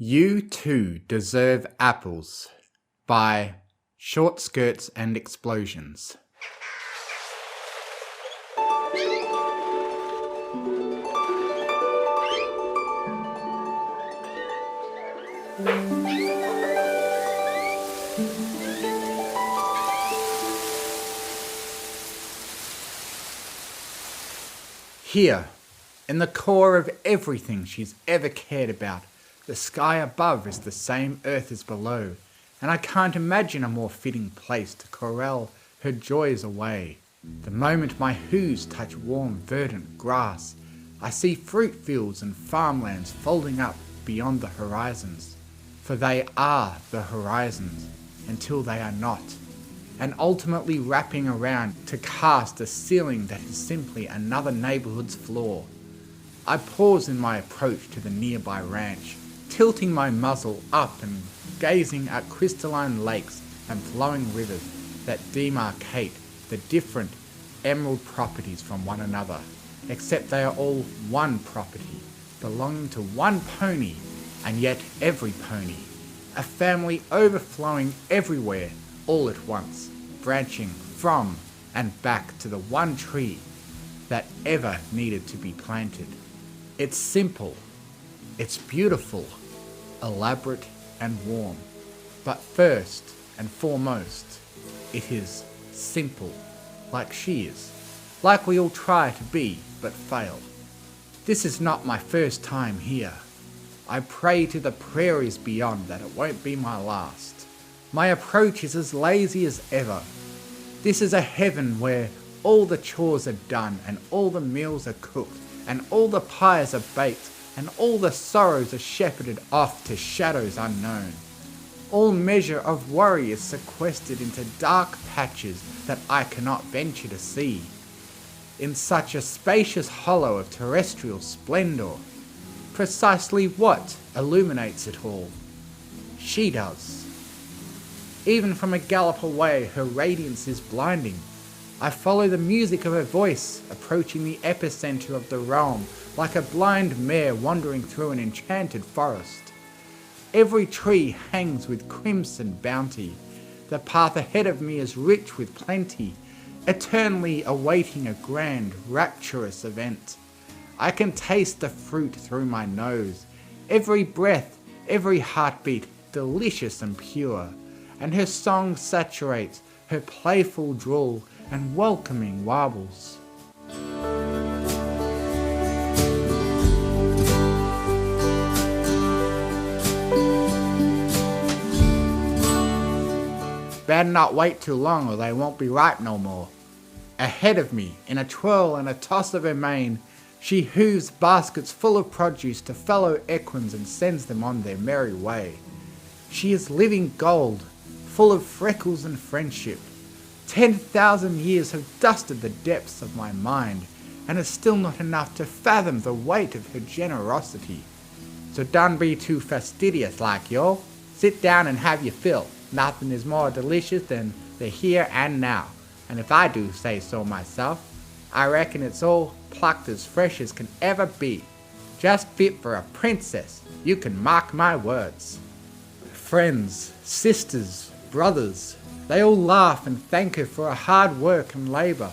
You Too Deserve Apples by Short Skirts and Explosions. Here, in the core of everything she's ever cared about, the sky above is the same earth as below, and I can't imagine a more fitting place to corral her joys away. The moment my hooves touch warm, verdant grass, I see fruit fields and farmlands folding up beyond the horizons. For they are the horizons until they are not, and ultimately wrapping around to cast a ceiling that is simply another neighborhood's floor. I pause in my approach to the nearby ranch, tilting my muzzle up and gazing at crystalline lakes and flowing rivers that demarcate the different emerald properties from one another, except they are all one property, belonging to one pony, and yet every pony, a family overflowing everywhere all at once, branching from and back to the one tree that ever needed to be planted. It's simple, it's beautiful, elaborate and warm, but first and foremost, it is simple, like she is, like we all try to be but fail. This is not my first time here. I pray to the prairies beyond that it won't be my last. My approach is as lazy as ever. This is a heaven where all the chores are done and all the meals are cooked and all the pies are baked and all the sorrows are shepherded off to shadows unknown. All measure of worry is sequestered into dark patches that I cannot venture to see. In such a spacious hollow of terrestrial splendour, precisely what illuminates it all? She does. Even from a gallop away, her radiance is blinding. I follow the music of her voice, approaching the epicenter of the realm, like a blind mare wandering through an enchanted forest. Every tree hangs with crimson bounty. The path ahead of me is rich with plenty, eternally awaiting a grand, rapturous event. I can taste the fruit through my nose, every breath, every heartbeat, delicious and pure, and her song saturates her playful drawl and welcoming warbles. Better not wait too long or they won't be ripe no more. Ahead of me, in a twirl and a toss of her mane, she hooves baskets full of produce to fellow equines and sends them on their merry way. She is living gold, full of freckles and friendship. 10,000 years have dusted the depths of my mind, and is still not enough to fathom the weight of her generosity. So don't be too fastidious like yo. Sit down and have your fill. Nothing is more delicious than the here and now. And if I do say so myself, I reckon it's all plucked as fresh as can ever be. Just fit for a princess, you can mark my words. Friends, sisters, brothers, they all laugh and thank her for her hard work and labour.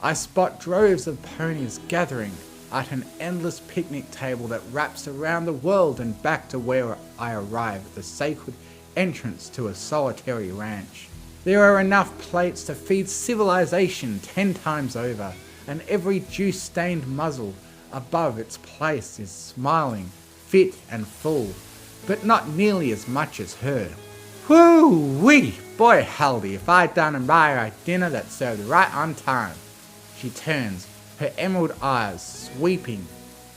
I spot droves of ponies gathering at an endless picnic table that wraps around the world and back to where I arrive at the sacred entrance to a solitary ranch. There are enough plates to feed civilization 10 times over, and every juice-stained muzzle above its place is smiling, fit and full, but not nearly as much as her. Whoo-wee! Boy howdy if I done and buy her a dinner that served right on time. She turns, her emerald eyes sweeping,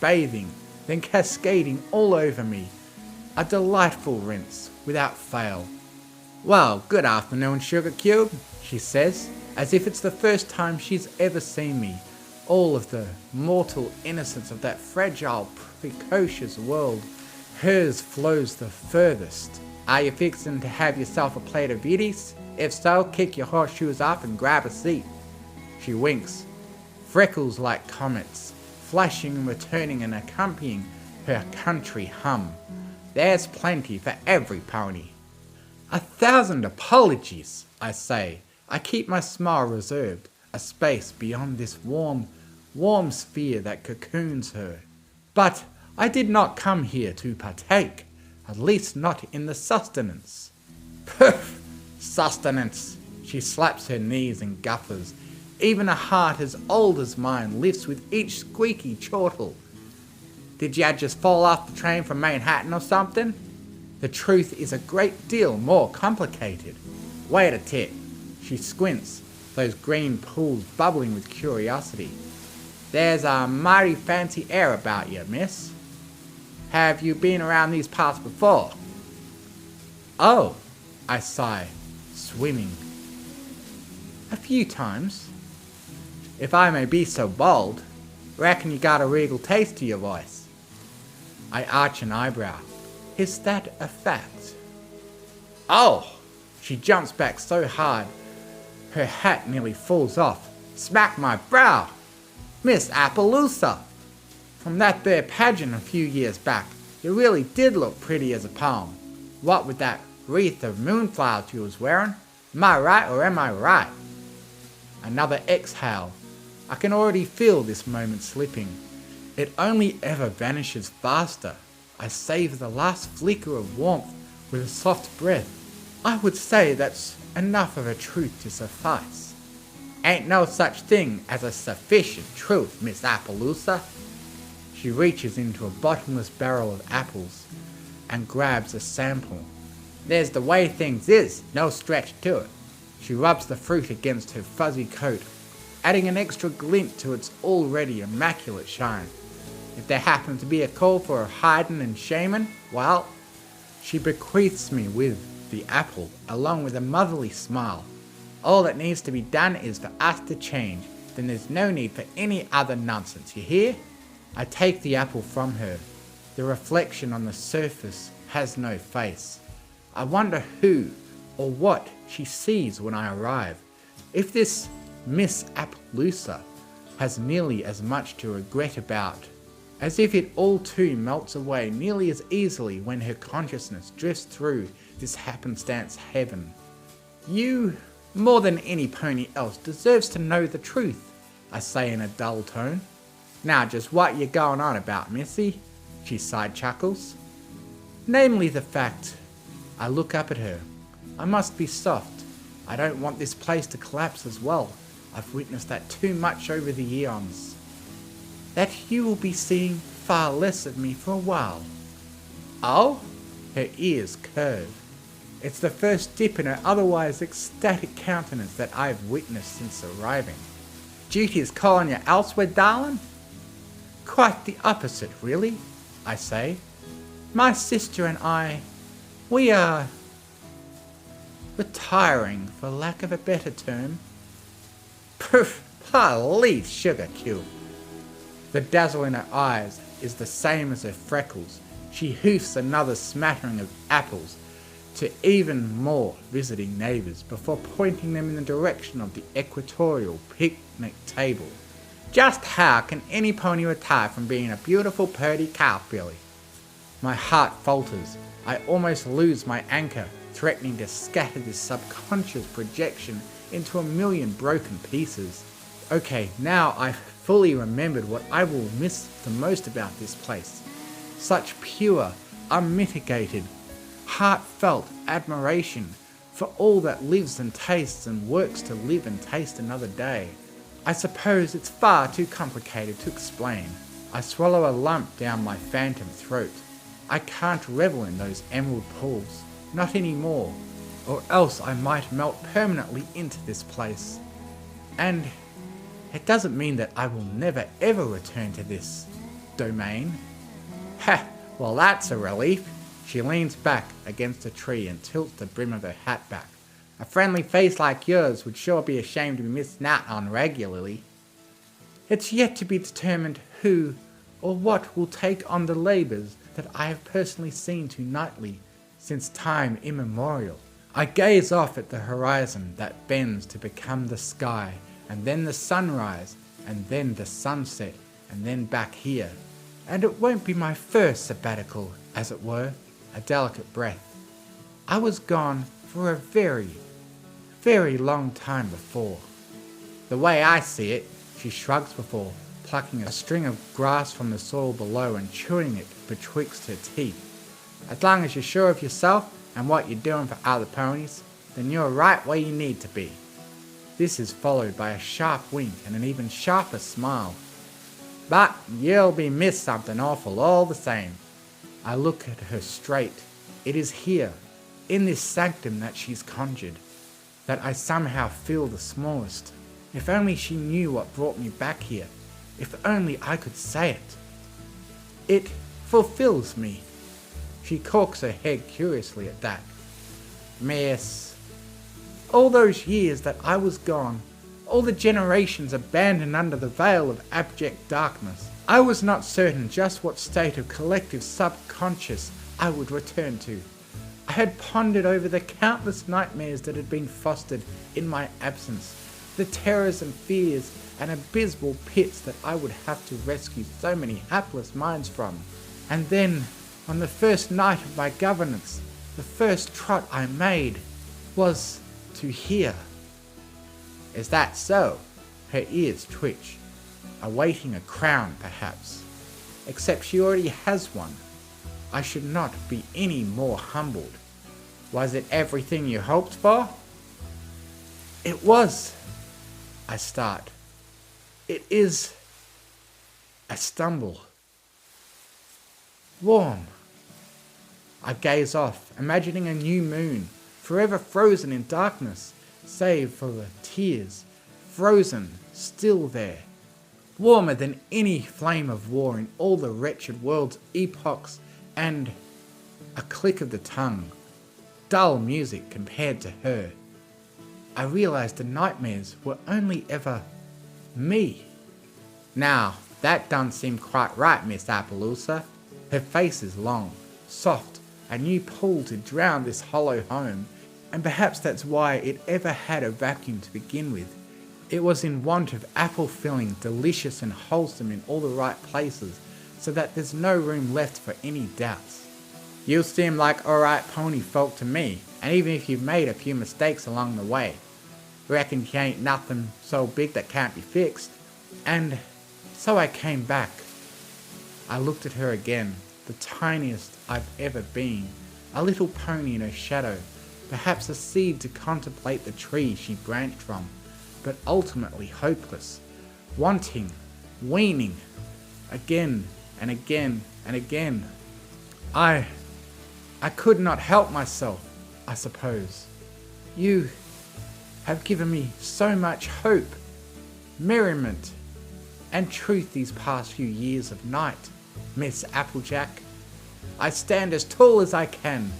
bathing, then cascading all over me. A delightful rinse, without fail. Well, good afternoon, Sugar Cube, she says, as if it's the first time she's ever seen me. All of the mortal innocence of that fragile, precocious world, hers flows the furthest. Are you fixing to have yourself a plate of Vietties? If so, kick your horseshoes off and grab a seat. She winks, freckles like comets, flashing and returning and accompanying her country hum. There's plenty for every pony. 1,000 apologies, I say. I keep my smile reserved, a space beyond this warm, warm sphere that cocoons her. But I did not come here to partake, at least not in the sustenance. Poof! Sustenance! She slaps her knees and guffers. Even a heart as old as mine lifts with each squeaky chortle. Did ya just fall off the train from Manhattan or something? The truth is a great deal more complicated. Wait a tit. She squints, those green pools bubbling with curiosity. There's a mighty fancy air about you, miss. Have you been around these parts before? Oh, I sigh, swimming. A few times. If I may be so bold, reckon you got a regal taste to your voice. I arch an eyebrow. Is that a fact? Oh! She jumps back so hard, her hat nearly falls off. Smack my brow! Miss Appaloosa! From that there pageant a few years back, you really did look pretty as a palm. What with that wreath of moonflowers you was wearing? Am I right or am I right? Another exhale. I can already feel this moment slipping. It only ever vanishes faster. I savor the last flicker of warmth with a soft breath. I would say that's enough of a truth to suffice. Ain't no such thing as a sufficient truth, Miss Appaloosa. She reaches into a bottomless barrel of apples and grabs a sample. There's the way things is, no stretch to it. She rubs the fruit against her fuzzy coat, adding an extra glint to its already immaculate shine. If there happens to be a call for a hiding and shaming, well, she bequeaths me with the apple, along with a motherly smile. All that needs to be done is for us to change, then there's no need for any other nonsense, you hear? I take the apple from her. The reflection on the surface has no face. I wonder who or what she sees when I arrive. If this Miss Appaloosa has nearly as much to regret about, as if it all too melts away nearly as easily when her consciousness drifts through this happenstance heaven. You, more than any pony else, deserves to know the truth, I say in a dull tone. Now just what you going on about, missy? She side chuckles. Namely the fact. I look up at her. I must be soft. I don't want this place to collapse as well. I've witnessed that too much over the eons. That you will be seeing far less of me for a while. Oh? Her ears curve. It's the first dip in her otherwise ecstatic countenance that I have witnessed since arriving. Duty is calling you elsewhere, darling? Quite the opposite, really, I say. My sister and I, we are retiring, for lack of a better term. Poof, please, sugar cube. The dazzle in her eyes is the same as her freckles. She hoofs another smattering of apples to even more visiting neighbours before pointing them in the direction of the equatorial picnic table. Just how can any pony retire from being a beautiful purdy cow filly? My heart falters. I almost lose my anchor, threatening to scatter this subconscious projection into a million broken pieces. Okay, now I've fully remembered what I will miss the most about this place. Such pure, unmitigated, heartfelt admiration for all that lives and tastes and works to live and taste another day. I suppose it's far too complicated to explain. I swallow a lump down my phantom throat. I can't revel in those emerald pools, not anymore, or else I might melt permanently into this place. And it doesn't mean that I will never ever return to this domain. Ha! Well, that's a relief. She leans back against a tree and tilts the brim of her hat back. A friendly face like yours would sure be ashamed to be missed out on regularly. It's yet to be determined who or what will take on the labours that I have personally seen to nightly since time immemorial. I gaze off at the horizon that bends to become the sky, and then the sunrise, and then the sunset, and then back here. And it won't be my first sabbatical, as it were. a delicate breath. I was gone for a very, very long time before. The way I see it, she shrugs before plucking a string of grass from the soil below and chewing it betwixt her teeth. As long as you're sure of yourself and what you're doing for other ponies, then you're right where you need to be. This is followed by a sharp wink and an even sharper smile. But you'll be missed something awful all the same. I look at her straight. It is here, in this sanctum that she's conjured, that I somehow feel the smallest. If only she knew what brought me back here. If only I could say it. It fulfills me. She cocks her head curiously at that. Miss, all those years that I was gone, all the generations abandoned under the veil of abject darkness, I was not certain just what state of collective subconscious I would return to. I had pondered over the countless nightmares that had been fostered in my absence, the terrors and fears and abysmal pits that I would have to rescue so many hapless minds from. And then, on the first night of my governance, the first trot I made was to hear. Is that so? Her ears twitch, awaiting a crown perhaps. Except she already has one. I should not be any more humbled. Was it everything you hoped for? It was. I start. It is. I stumble. Warm. I gaze off, imagining a new moon, forever frozen in darkness, save for the tears, frozen, still there, warmer than any flame of war in all the wretched world's epochs, and a click of the tongue, dull music compared to her. I realized the nightmares were only ever me. Now, that don't seem quite right, Miss Appaloosa. Her face is long, soft, a new pool to drown this hollow home, and perhaps that's why it ever had a vacuum to begin with. It was in want of apple filling, delicious and wholesome in all the right places, so that there's no room left for any doubts. You seem like alright pony folk to me, and even if you've made a few mistakes along the way, reckon you ain't nothing so big that can't be fixed. And so I came back. I looked at her again, the tiniest I've ever been, a little pony in her shadow, perhaps a seed to contemplate the tree she branched from, but ultimately hopeless, wanting, weaning, again and again and again. I could not help myself, I suppose. You have given me so much hope, merriment, and truth these past few years of night, Miss Applejack. I stand as tall as I can,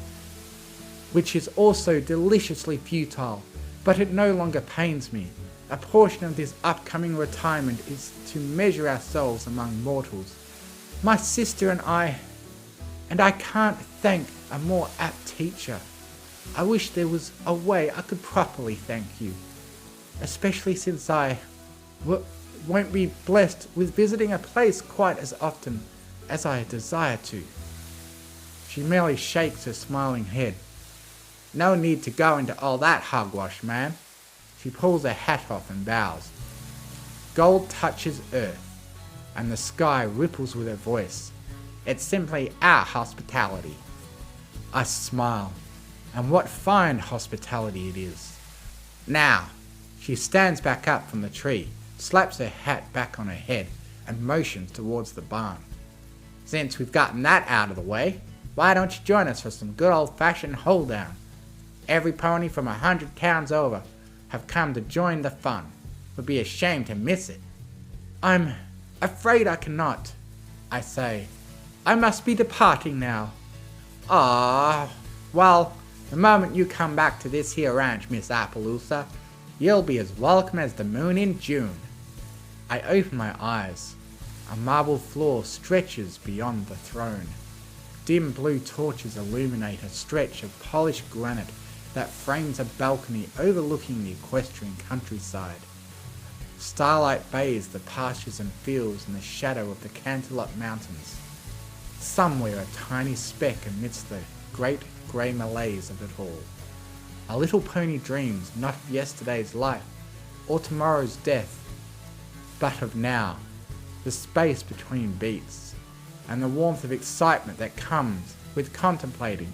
which is also deliciously futile, but it no longer pains me. A portion of this upcoming retirement is to measure ourselves among mortals. My sister and I can't thank a more apt teacher. I wish there was a way I could properly thank you, especially since I won't be blessed with visiting a place quite as often as I desire to. She merely shakes her smiling head. No need to go into all that hogwash, ma'am. She pulls her hat off and bows. Gold touches earth, and the sky ripples with her voice. It's simply our hospitality. I smile, and what fine hospitality it is. Now, she stands back up from the tree, slaps her hat back on her head, and motions towards the barn. Since we've gotten that out of the way, why don't you join us for some good old-fashioned hold-down? Every pony from 100 towns over have come to join the fun. Would be ashamed to miss it. I'm afraid I cannot, I say. I must be departing now. Ah, well, the moment you come back to this here ranch, Miss Appaloosa, you'll be as welcome as the moon in June. I open my eyes. A marble floor stretches beyond the throne. Dim blue torches illuminate a stretch of polished granite that frames a balcony overlooking the equestrian countryside. Starlight bathes the pastures and fields in the shadow of the Canterlot Mountains. Somewhere a tiny speck amidst the great grey malaise of it all. A little pony dreams not of yesterday's life or tomorrow's death, but of now, the space between beats, and the warmth of excitement that comes with contemplating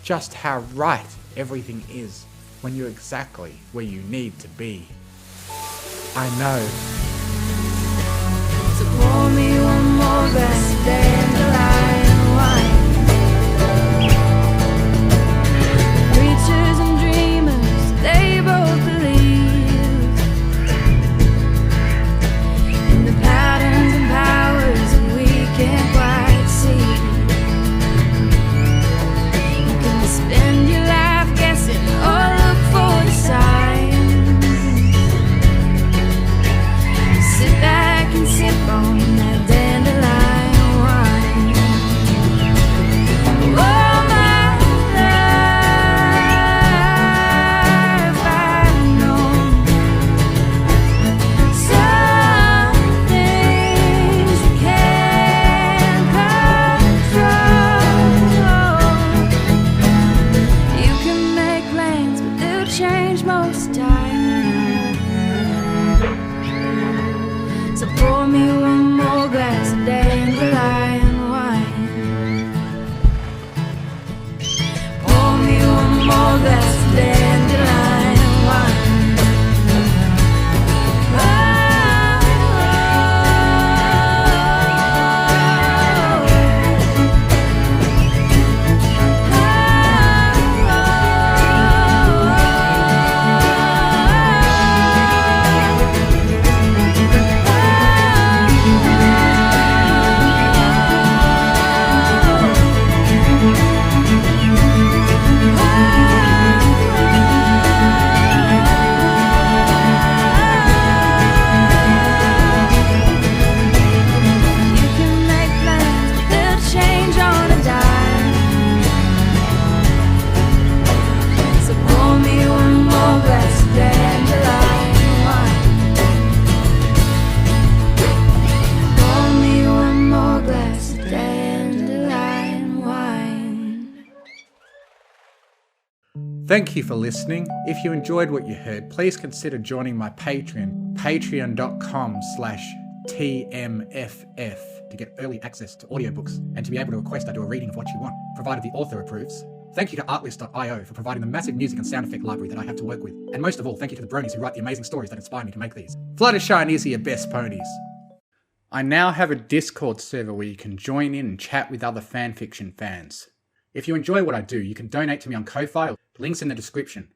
just how right everything is when you're exactly where you need to be. I know. So pour me one more glass of dandelion wine. Preachers and dreamers, they both believe in the patterns and powers that we can't quite see. You can spend your life guessing or look for the signs. Sit back and sip on that dandelion wine. Oh, my life, I've known some things you can't control. You can make plans, but they'll change most times. So pour me one more glass of dandelion wine. Pour me one more glass of dandelion wine. Thank you for listening. If you enjoyed what you heard, please consider joining my Patreon, patreon.com/TMFF, to get early access to audiobooks and to be able to request I do a reading of what you want, provided the author approves. Thank you to artlist.io for providing the massive music and sound effect library that I have to work with. And most of all, thank you to the bronies who write the amazing stories that inspire me to make these. Fluttershy and Izzy are best ponies. I now have a Discord server where you can join in and chat with other fanfiction fans. If you enjoy what I do, you can donate to me on Ko-Fi, links in the description.